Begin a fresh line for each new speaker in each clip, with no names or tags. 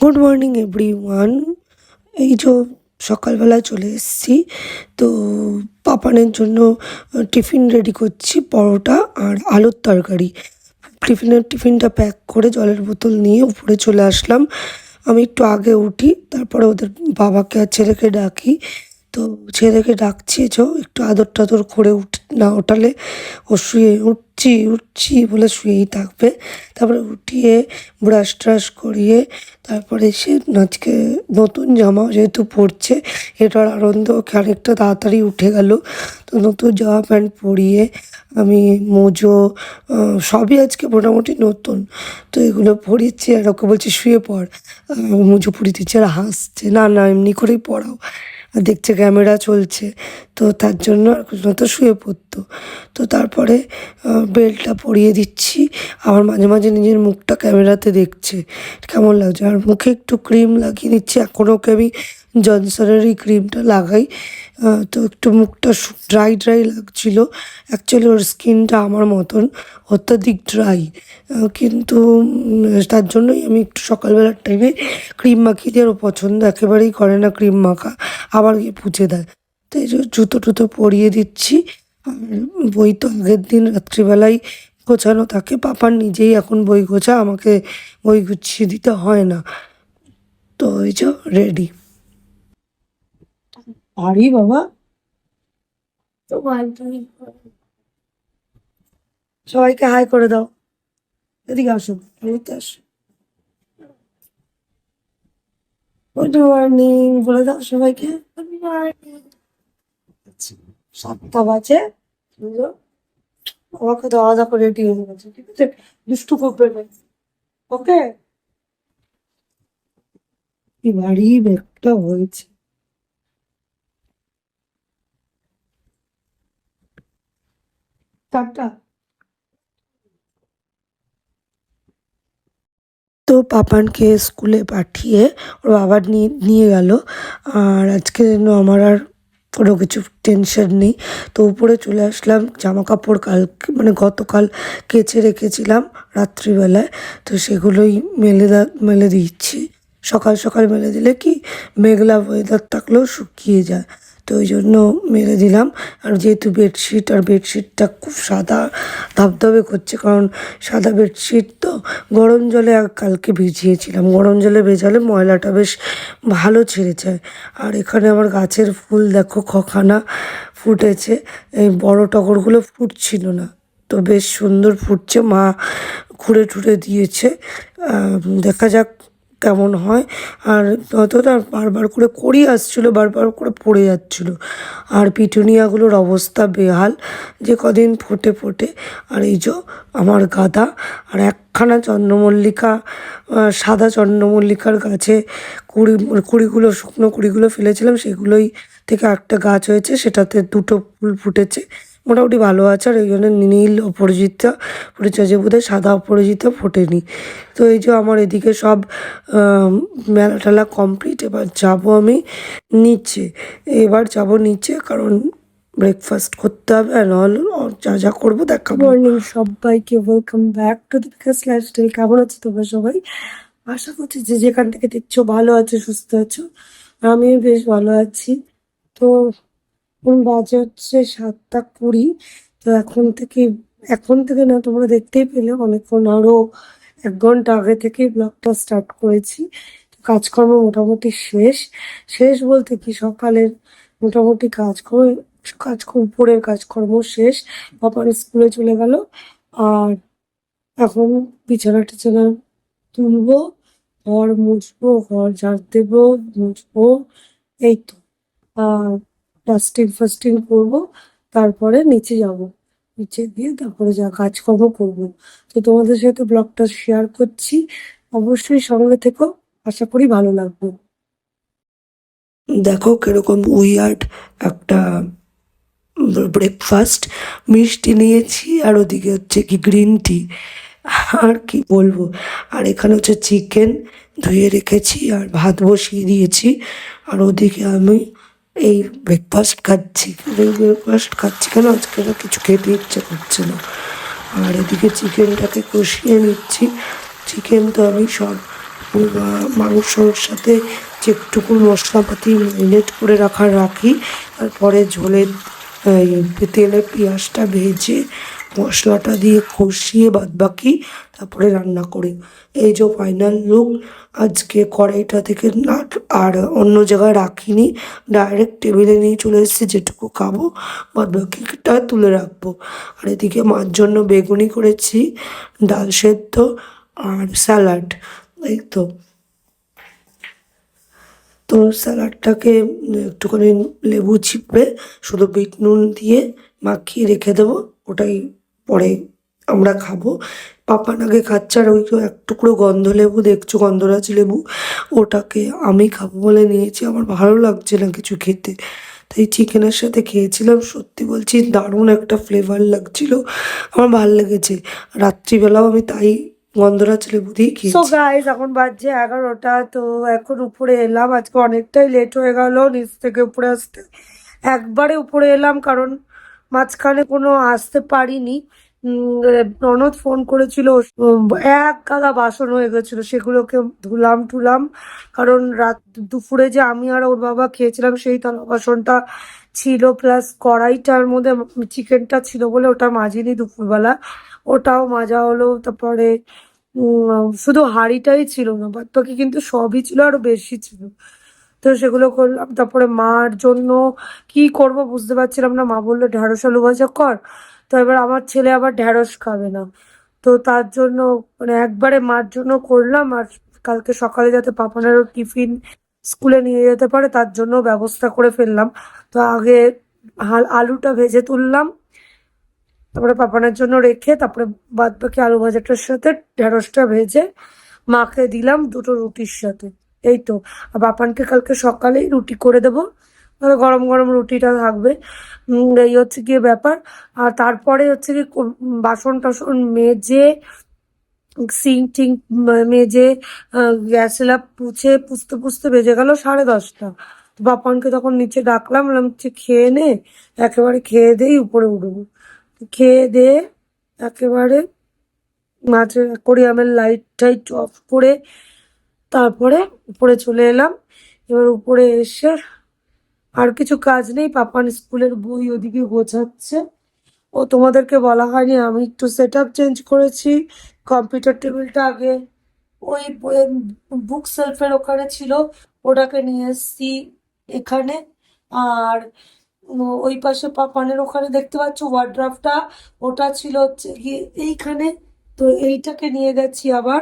Good morning everyone. এই যে সকালবেলায় চলে এসেছি, তো পাপানের জন্য টিফিন রেডি করছি, পরোটা আর আলুর তরকারি। টিফিনটা প্যাক করে জলের বোতল নিয়ে উপরে চলে আসলাম। আমি একটু আগে উঠি, তারপরে ওদের বাবাকে আর ছেলেকে ডাকি। তো ছেলেকে ডাকছি, একটু আদর টাদর করে না ওঠালে ও উঠছি উঠছি বলে শুয়েই থাকবে। তারপরে উঠিয়ে ব্রাশ ট্রাশ করিয়ে তারপরে সে আজকে নতুন জামা যেহেতু পরছে, এটার আনন্দ খানিকটা তাড়াতাড়ি উঠে গেল। তো নতুন জামা প্যান্ট পরিয়ে আমি মোজো সবই আজকে মোটামুটি নতুন, তো এগুলো পরিয়েছি আর ওকে বলছি শুয়ে পড়। মোজো পরিয়ে দিচ্ছে আর হাসছে, না না এমনি করেই পড়াও, আর দেখছে ক্যামেরা চলছে, তো তার জন্য আর তো শুয়ে পড়তো। তো তারপরে বেল্টটা পরিয়ে দিচ্ছি। আবার মাঝে মাঝে নিজের মুখটা ক্যামেরাতে দেখছে কেমন লাগছে, আর মুখে একটু ক্রিম লাগিয়ে দিচ্ছি। এখন ওকে আমি জনসনেরই ক্রিমটা লাগাই। তো একটু মুখটা ড্রাই ড্রাই লাগছিল। অ্যাকচুয়ালি ওর স্কিনটা আমার মতন অত্যাধিক ড্রাই, কিন্তু তার জন্যই আমি একটু সকালবেলার টাইমে ক্রিম মাখিয়ে দিই। আর ও পছন্দ একেবারেই করে না ক্রিম মাখা, আবার গিয়ে পুছে দেয়। তো এই যে জুতো টুতো পরিয়ে দিচ্ছি। আর বই তো আগের দিন রাত্রিবেলায় গোছানো থাকে, পাপার নিজেই এখন বই গোছা, আমাকে বই গুছিয়ে দিতে হয় না। তো এই যে রেডি। আরে বাবা, সবাইকে হাই করে দাও, এদিকে আসো, এদিকে আসো। গুড মর্নিং বলে দাও সবাইকে। Good morning. 7টা বাজে, বুঝলো? আমাকে তো আলাদা করে রেডি হয়ে গেছে, ঠিক আছে? দুষ্টু করবে না, ওকে? কি ভারী ব্যাগটা হয়েছে। টাটা। তো পাপানকে স্কুলে পাঠিয়ে ওর বাবা নিয়ে নিয়ে গেল। আর আজকে যেন আমার আর কোনো কিছু টেনশন নেই। তো উপরে চলে আসলাম, জামা কাপড় মানে গতকাল কেচে রেখেছিলাম রাত্রিবেলায়, তো সেগুলোই মেলে দিচ্ছি। সকাল সকাল মেলে দিলে কি মেঘলা ওয়েদার থাকলেও শুকিয়ে যায়, তো ওই জন্য মেরে দিলাম। আর যেহেতু বেডশিটটা খুব সাদা ধবধবে করছে, কারণ সাদা বেডশিট তো গরম জলে কালকে ভিজিয়েছিলাম, গরম জলে ভেজালে ময়লাটা বেশ ভালো ছেড়ে যায়। আর এখানে আমার গাছের ফুল দেখো কখানা ফুটেছে, এই বড় টগরগুলো ফুটছিল না, তো বেশ সুন্দর ফুটছে, মা খুঁড়ে টুড়ে দিয়েছে। দেখা যাক কেমন হয়। আর ততটা বারবার করে কড়ি আসছিলো, বারবার করে পড়ে যাচ্ছিলো। আর পিটুনিয়াগুলোর অবস্থা বেহাল, যে কদিন ফোটে ফোটে। আর এই যে আমার গাঁদা, আর একখানা চন্দ্রমল্লিকা, সাদা চন্দ্রমল্লিকার গাছে কুড়িগুলো শুকনো কুড়িগুলো ফেলেছিলাম, সেগুলোই থেকে একটা গাছ হয়েছে, সেটাতে দুটো ফুল ফুটেছে, মোটামুটি ভালো আছে। আর এই জন্য নীল অপরাজিতা ফুটেছে, যে বোধহয় সাদা অপরাজিতা ফোটেনি। তো এই যে আমার এদিকে সব মেলা টেলা কমপ্লিট। এবার যাব আমি নিচে, নিচে, কারণ ব্রেকফাস্ট করতে হবে, আর নাহলে যা যা করবো দেখাবো। মর্নিং সবাইকে, welcome back to the Bikash lifestyle. কেমন আছো তোমরা সবাই? আশা করছি যে যেখান থেকে দেখছো ভালো আছো, সুস্থ আছো। আমিও বেশ ভালো আছি। তো এখন বাজে হচ্ছে 7টা 20। তো এখন থেকে না, তোমরা দেখতেই পেলে অনেকক্ষণ, আরো 1 ঘন্টা আগে থেকে ব্লগটা স্টার্ট করেছি। তো কাজকর্ম মোটামুটি শেষ। শেষ বলতে কি, সকালের মোটামুটি উপরের কাজকর্ম শেষ। পাপার স্কুলে চলে গেল। আর এখন বিছানা টিছানা তুলবো, ঘর মুছবো, ঘর ঝাড় দেবো, মুছবো, এই তো। আর ডাস্টিং ফাস্টিং করবো, তারপরে নিচে যাব, নিচে গিয়ে তারপরে যা কাজকর্ম করবো। তো তোমাদের সাথে ব্লগটা শেয়ার করছি, অবশ্যই সঙ্গে থেকো, আশা করি ভালো লাগবে। দেখো কিরকম উইয়ার্ড একটা ব্রেকফাস্ট, মিষ্টি নিয়েছি আর ওদিকে হচ্ছে কি গ্রিন টি, আর কি বলবো। আর এখানে হচ্ছে চিকেন ধুয়ে রেখেছি, আর ভাত বসিয়ে দিয়েছি। আর ওদিকে আমি এই ব্রেকফাস্ট খাচ্ছি কেন, আজকে না কিছু খেতে ইচ্ছে করছে না। আর এদিকে চিকেনটাকে কষিয়ে নিচ্ছি। চিকেন তো আমি সব মাংসর সাথে যেটুকু মশলাপাতি ম্যারিনেট করে রাখি, তারপরে ঝোলের তেলে পেঁয়াজটা ভেজে মশলাটা দিয়ে কষিয়ে বাদবাকি তারপরে রান্না করি। এই যে ফাইনাল লুক। আজকে কড়াইটা থেকে না আর অন্য জায়গায় রাখিনি, ডাইরেক্ট টেবিলে নিয়ে চলে এসেছি, যেটুকু খাবো বাদবাকিটা তুলে রাখবো। আর এদিকে মার জন্য বেগুনি করেছি, ডাল সেদ্ধ আর স্যালাড। এই তো তো স্যালাডটাকে একটুখানি লেবু চিপড়ে শুধু বিট নুন দিয়ে মাখিয়ে রেখে দেবো, ওটাই পরে আমরা খাবো। পাপান আগে খাচ্ছে, আর ওই এক টুকরো গন্ধ লেবু দেখছো, গন্ধরাজ লেবু, ওটাকে আমি খাবো বলে নিয়েছি। আমার ভালো লাগছে না কিছু খেতে, তাই চিকেনের সাথে খেয়েছিলাম। সত্যি বলছি দারুণ একটা ফ্লেভার লাগছিল, আমার ভালো লেগেছে। রাত্রিবেলাও আমি তাই গন্ধরাজ লেবু দিয়ে খেয়েছি। সো গাইস, এখন বাজছে 11টা। তো এখন উপরে এলাম, আজকে অনেকটাই লেট হয়ে গেল নিচ থেকে উপরে আসতে। একবারে উপরে এলাম কারণ মাঝখানে কোনো আসতে পারিনি। ননদ ফোন করেছিল, এক গাদা বাসন হয়ে গেছিলো, সেগুলোকে ধুলাম কারণ দুপুরে যে আমি আর ওর বাবা খেয়েছিলাম সেই থালা বাসনটা ছিল, প্লাস কড়াইটার মধ্যে চিকেনটা ছিল বলে ওটা মাজিনি দুপুরবেলা, ওটাও মাজা হলো। তারপরে শুধু হাঁড়িটাই ছিল না, বাদ বাকি কিন্তু সবই ছিল, আরো বেশি ছিল। তো সেগুলো করলাম। তারপরে মার জন্য কি করব বুঝতে পারছিলাম না, মা বললো ঢ্যাঁড়স আলু ভাজা কর। তো এবার আমার ছেলে আবার ঢ্যাঁড়স খাবে না, তো তার জন্য মানে একবারে মার জন্য করলাম। আর কালকে সকালে যাতে পাপানেরও টিফিন স্কুলে নিয়ে যেতে পারে তার জন্য ব্যবস্থা করে ফেললাম। তো আগে আলুটা ভেজে তুললাম, তারপরে পাপানের জন্য রেখে তারপরে বাদ বাকি আলু ভাজাটার সাথে ঢেঁড়সটা ভেজে মাকে দিলাম দুটো রুটির সাথে। এই তো। আর পাপানকে কালকে সকালেই রুটি করে দেবো, তাহলে গরম গরম রুটিটা থাকবে। এই হচ্ছে গিয়ে ব্যাপার। আর তারপরে হচ্ছে কি বাসন টাসন মেজে সিঙ্ক টিঙ্ক মেজে গ্যাস স্ল্যাব পুছতে বেজে গেল 10:30। বাপানকে তখন নিচে ডাকলাম, বললাম খেয়ে নে, একেবারে খেয়ে দেই উপরে উঠবো। খেয়ে দিয়ে একেবারে মাঝে অ্যাকোরিয়ামের লাইট টাইট অফ করে তারপরে উপরে চলে এলাম। এবার উপরে এসে আর কিছু কাজ নেই, পাপান স্কুলের বই ওদিকে গোছাচ্ছে। ও তোমাদেরকে বলা হয়নি, আমি একটু সেট আপ চেঞ্জ করেছি। কম্পিউটার টেবিলটা আগে ওই বুক সেলফের ওখানে ছিল, ওটাকে নিয়ে এসছি এখানে। আর ওই পাশে পাপানের ওখানে দেখতে পাচ্ছ ওয়ার্ড্রপটা, ওটা ছিল হচ্ছে গিয়ে এইখানে। তো এইটাকে নিয়ে গেছি আবার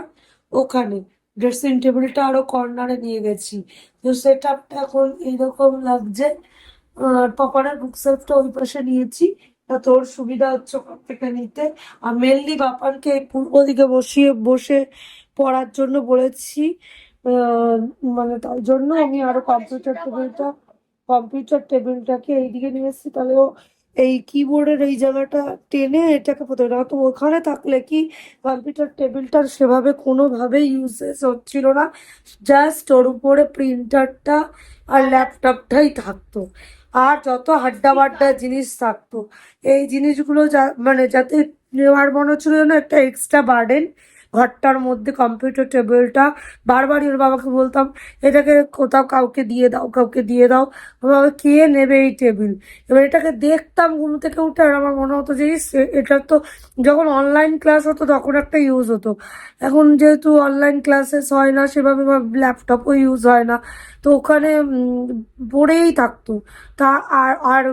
ওখানে, ড্রেসিং টেবিলটা আরো কর্নারে নিয়ে গেছি। তো সেট আপটা এখন এইরকম লাগছে। আর পাপানের বুক সেলফটা ওই পাশে নিয়েছি, তোর সুবিধা হচ্ছে ওখান থেকে নিতে। আর মেনলি বাপানকে পূর্ব দিকে বসে পড়ার জন্য বলেছি। মানে তাই জন্য আমি আরো কম্পিউটার টেবিলটাকে এইদিকে নিয়ে এসেছি, তাহলে ও এই কিবোর্ডের এই জায়গাটা টেনে এটাকে প্রথমে না, তো ওখানে থাকলে কি কম্পিউটার টেবিলটার সেভাবে কোনোভাবেই ইউজেস হচ্ছিল না, জাস্ট ওর উপরে প্রিন্টারটা আর ল্যাপটপটাই থাকতো, আর যত হাড্ডা বাড্ডা জিনিস থাকতো। এই জিনিসগুলো মানে যাতে নেওয়ার মনে হচ্ছিল যেন একটা এক্সট্রা বার্ডেন ঘরটার মধ্যে। কম্পিউটার টেবিলটা বারবারই ওর বাবাকে বলতাম এটাকে কোথাও কাউকে দিয়ে দাও, কাউকে দিয়ে দাও। ওর বাবা কে নেবে এই টেবিল। এবার এটাকে দেখতাম ঘুম থেকে উঠে, আর আমার মনে হতো যে এটা তো যখন অনলাইন ক্লাস হতো তখন একটা ইউজ হতো, এখন যেহেতু অনলাইন ক্লাসেস হয় না সেভাবে, ল্যাপটপও ইউজ হয় না, তো ওখানে পড়েই থাকতো। তা আর আর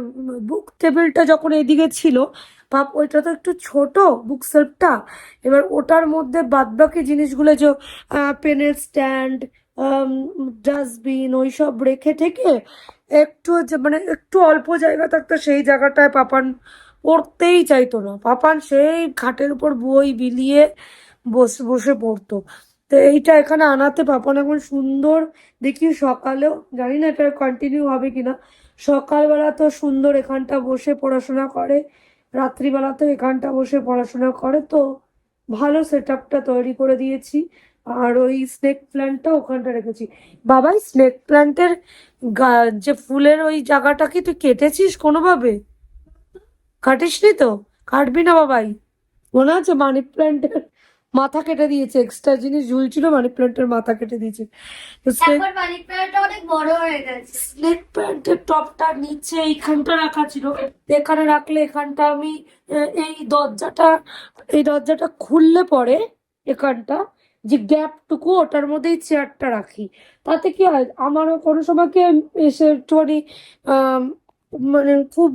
বুক টেবিলটা যখন এদিকে ছিল, ভাব ওইটা তো একটু ছোট বুক সেলফটা, এবার ওটার মধ্যে বাদবাকি জিনিসগুলো যে পেনের স্ট্যান্ড, ডাস্টবিন ওইসব রেখে থেকে একটু মানে একটু অল্প জায়গা থাকতো, সেই জায়গাটায় পাপান পড়তেই চাইতো না। পাপান সেই খাটের উপর বই বিলিয়ে বসে বসে পড়তো। তো এইটা এখানে আনাতে পাপান এখন সুন্দর দেখি, সকালেও জানি না এটা কন্টিনিউ হবে কিনা, সকালবেলা তো সুন্দর এখানটা বসে পড়াশোনা করে, রাত্রিবেলাতেও এখানটা বসে পড়াশোনা করে। তো ভালো সেট আপটা তৈরি করে দিয়েছি। আর ওই স্নেক প্ল্যান্টটা ওখানটা রেখেছি। বাবাই স্নেক প্ল্যান্টের যে ফুলের ওই জায়গাটা কি তুই কেটেছিস কোনোভাবে? কাটিসনি তো? কাটবি না বাবাই? মনে আছে মানি প্ল্যান্টের মাথা কেটে দিয়েছে, এক্সট্রা জিনিস ঝুলছিল, মানি প্ল্যান্টের মাথা কেটে দিয়েছে। তো
এখন মানি প্ল্যান্টটা অনেক বড় হয়ে গেছে।
স্নেক প্ল্যান্টের টপটা নিচে এইখানটা রাখা ছিল, এখানে রাখলে এখানটা আমি এই দরজাটা খুললে পরে এখানটা যে গ্যাপটুকু ওটার মধ্যেই চেয়ারটা রাখি। তাতে কি হয়, আমারও কোনো সময় কি এসে একটুখানি আহ মানে খুব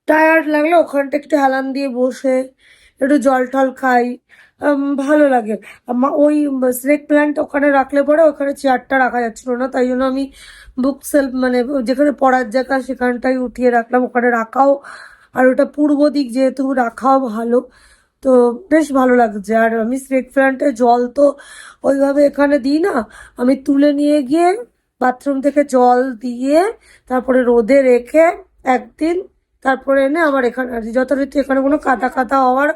টায়ার্ড লাগলে ওখানটা একটু হেলান দিয়ে বসে একটু জল টল খাই, ভালো লাগে। ওই স্নেক প্ল্যান্ট ওখানে রাখলে পরে ওখানে চেয়ারটা রাখা যাচ্ছিল না, তাই জন্য আমি বুক সেলফ মানে যেখানে পড়ার জায়গা সেখানটাই উঠিয়ে রাখলাম, ওখানে রাখাও, আর ওটা পূর্ব দিক যেহেতু রাখাও ভালো, তো বেশ ভালো লাগছে। আর আমি স্নেক প্ল্যান্টে জল তো ওইভাবে এখানে দিই না, আমি তুলে নিয়ে গিয়ে বাথরুম থেকে জল দিয়ে তারপরে রোদে রেখে একদিন তারপরে এনে আবার এখানে আর যথারীতি এখানে কোনো কাদা কাদা হওয়ার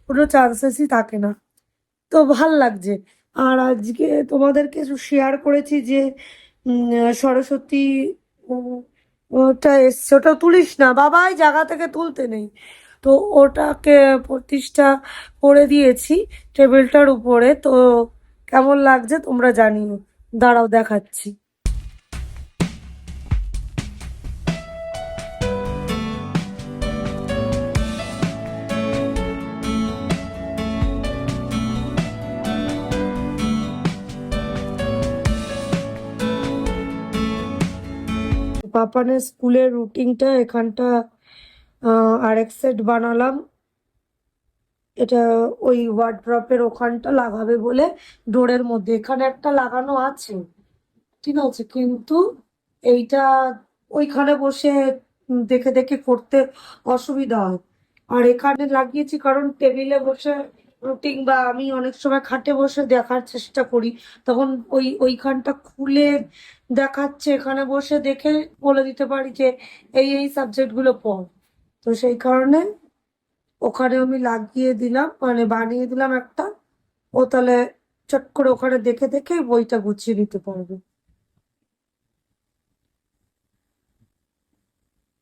কোনো চান্সেসই থাকে না, তো ভাল লাগছে। আর আজকে তোমাদেরকে শেয়ার করেছি যে সরস্বতী উম, ওটা এসছে, ওটা তুলিস না বাবাই, জায়গা থেকে তুলতে নেই, তো ওটাকে প্রতিষ্ঠা করে দিয়েছি টেবিলটার উপরে। তো কেমন লাগছে তোমরা জানিও, দাঁড়াও দেখাচ্ছি। পাপানের স্কুলের রুটিনটা এখানটা আরেক সেট বানালাম, এটা ওই ওয়ার্ড্রপের ওখানটা লাগাবে বলে ডোরের মধ্যে এখানে একটা লাগানো আছে, ঠিক আছে, কিন্তু এইটা ওইখানে বসে দেখে দেখে করতে অসুবিধা হয়। আর এখানে লাগিয়েছি কারণ টেবিলে বসে রুটিন বা আমি অনেক সময় খাটে বসে দেখার চেষ্টা করি, তখন ওইখানটা খুলে দেখাচ্ছে, এখানে বসে দেখে বলে দিতে পারি যে এই এই সাবজেক্টগুলো পড়। তো সেই কারণে ওখানে আমি লাগিয়ে দিলাম, মানে বানিয়ে দিলাম একটা, ও তাহলে চট করে ওখানে দেখে দেখে বইটা গুছিয়ে নিতে পারবে।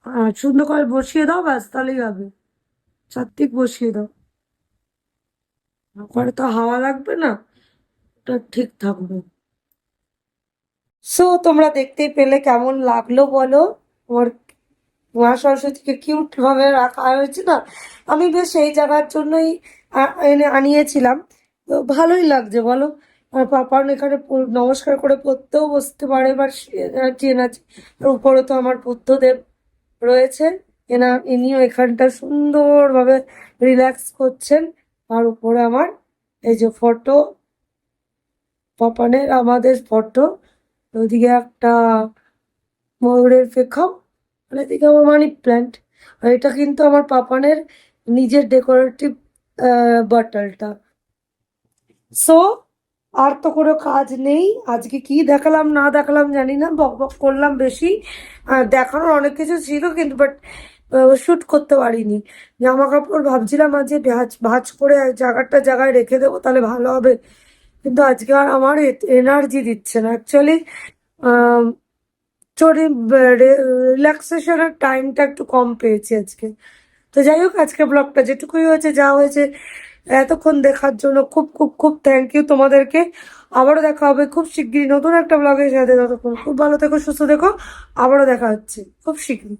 আর সুন্দর করে বসিয়ে দাও, ব্যাস তাহলেই হবে, চারদিক বসিয়ে দাও, ওখানে তো হাওয়া লাগবে না, ওটা ঠিক থাকবে। সো তোমরা দেখতেই পেলে কেমন লাগলো বলো, আমার মা সরস্বতীকে কিউট ভাবে রাখা হয়েছে না, আমি বেশ সেই জায়গার জন্যই এনে আনিয়েছিলাম, তো ভালোই লাগছে বলো। আর পাপান এখানে নমস্কার করে পড়তেও বসতে পারে, এবার চেন আছে, আর উপরে তো আমার বুদ্ধদেব রয়েছে, ইনিও এখানটা সুন্দরভাবে রিল্যাক্স করছেন। আর উপরে আমার এই যে ফটো, পাপানের আমাদের ফটো, ওইদিকে একটা ময়ূরের পেখম, আর এদিকে আমার মানি প্ল্যান্ট। আর এটা কিন্তু আমার পাপানের নিজের ডেকোরেটিভ বটলটা। সো আর তো কোনো কাজ নেই, আজকে কি দেখালাম না দেখালাম জানি না, বক বক করলাম বেশি, দেখানোর অনেক কিছু ছিল কিন্তু বাট শুট করতে পারিনি। জামা কাপড় ভাবছিলাম আজকে ভাঁজ ভাঁজ করে জায়গাটা জায়গায় রেখে দেবো তাহলে ভালো হবে, কিন্তু আজকে আর আমার এনার্জি দিচ্ছে না অ্যাকচুয়ালি, চোরে রিল্যাক্সেশনের টাইমটা একটু কম পেয়েছি আজকে। তো যাই হোক, আজকে ব্লগটা যেটুকুই হয়েছে যা হয়েছে, এতক্ষণ দেখার জন্য খুব খুব খুব থ্যাংক ইউ তোমাদেরকে। আবারও দেখা হবে খুব শিগগিরই নতুন একটা ব্লগের সাথে, ততক্ষণ খুব ভালো থেকো, সুস্থ থেকো, আবারও দেখা হচ্ছে খুব শিগগিরই।